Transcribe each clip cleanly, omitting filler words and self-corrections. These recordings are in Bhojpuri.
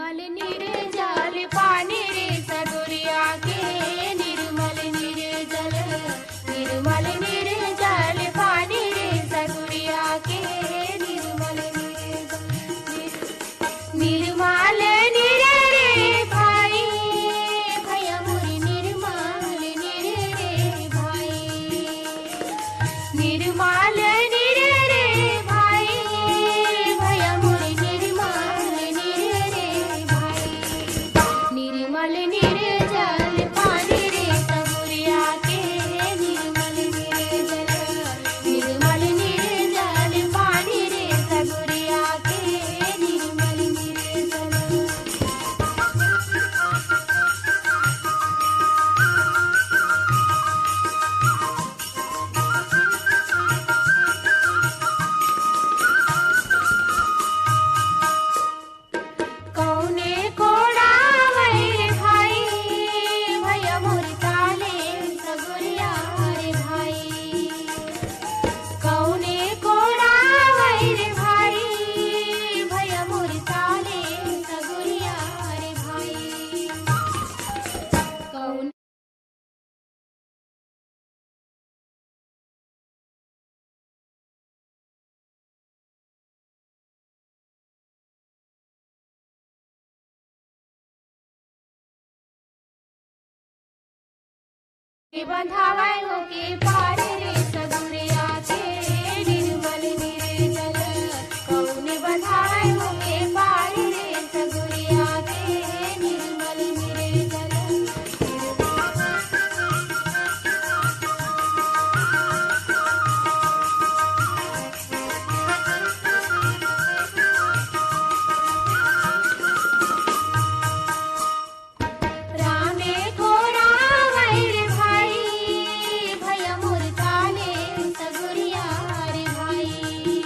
निर्मल निर्जल पानी रे सगुरिया के निर्मल निर्जल निर्मल निर्जल पानी रे सगुरिया के निर्मल निर्जल निर्मल निरे रे भाई भैया मोरी निर्मल निरे रे भाई निर्मल निरे रे भाई भैया मोरी निर्मल निरे रे भाई निर्मल निर्जल पानी रे सगुरिया के निर्मल निर्जल निर्मल निर्जल पानी रे सगुरिया के निर्मल निर्जल कौने कोड़ा वैरे भाई भैया मोरी ताले सगुरिया रे भाई कौने कोड़ा वैरे भाई भैया मोरी ताले सगुरिया रे भाई कौन बंधावे हो के पार रे सगुरिया के निर्मल निर्जल कौने बंधावे हो के पार रे सगुरिया के निर्मल निर्जल रामे को रावैर भाई भैया मोर ताले सगुरिया रे भाई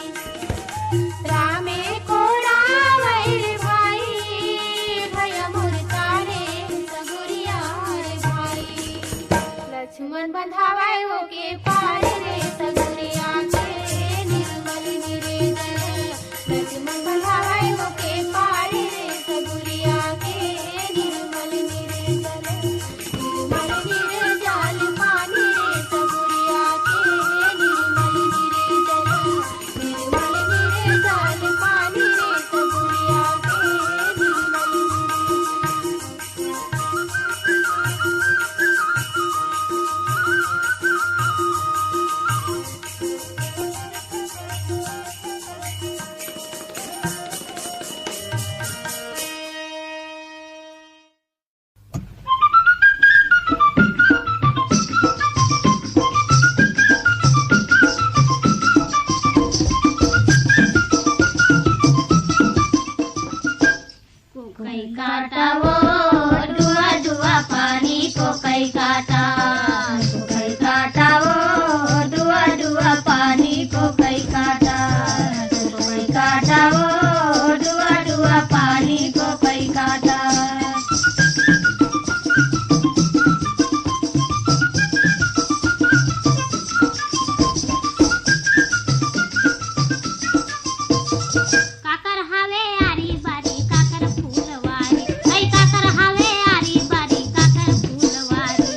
रामे को रावैर भाई भैया मोर ताले सगुरिया रे भाई लक्ष्मण बंधावे हो के पार रे सगुरिया के निर्मल निर्जल लक्ष्मण बंधावे हो के पार रे सगुरिया के निर्मल निर्जल निर्मल निर्जल पानी रे सगुरिया के निर्मल निर्जल निर्मल निर्जल पानी रे सगुरिया के निर्मल निर्जल कोकई काटा वो दुआ दुआ पानी कोकई काटा वो दुआ दुआ पानी कोकई काटा वो दुआ दुआ पानी कोकई काटा काकर हावे आरी बारी काकर फूलवारी ऐ काकर हावे आरी बारी काकर फूलवारी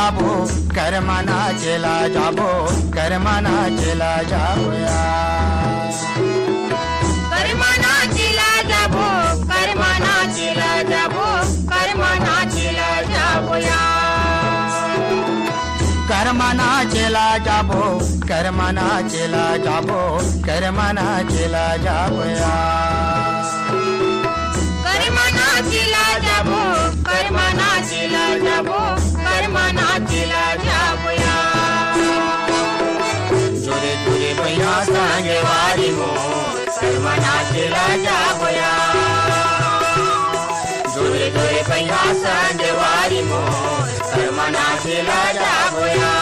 जाबो कर्मना चला जाबो कर्मना चला जाबो या कर्मना चला जाबो कर्मना चला जाबो कर्मना चला जाबो या कर्मना चला जाबो कर्मना चला जाबो कर्मना चला जाबो या कर्मना चला जाबो कर्मना चला जाबो कर्मना चला जाबो या जोरे जोरे भैया संगे वारी मो कर्मना चला जाबो या जोरे जोरे भैया संगे वारी मो कर्मना चला जाबो या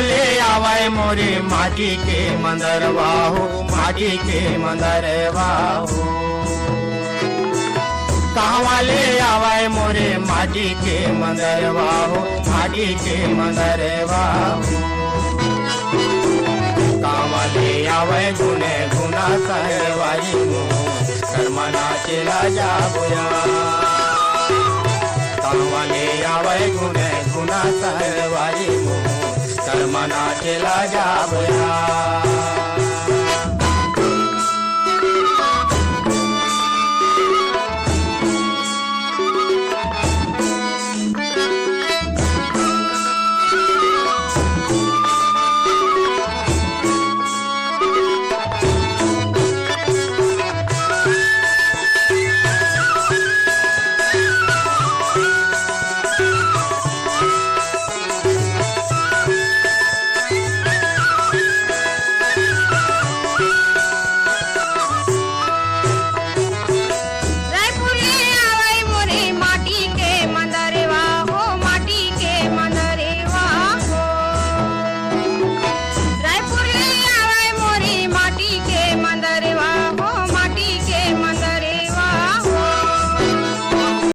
ले आवाए मोरे माटी के मंदरवा हो माटी के मंदरवा हो कहाँ ले आवाए मोरे माटी के मंदरवा हो माटी के मंदरवा हो कहाँ ले आवाए गुने गुना सहवाई मो कर्मना चला जाबो या कहाँ ले आवाए गुने गुना सहवाई मो कर्मना चला जाबो या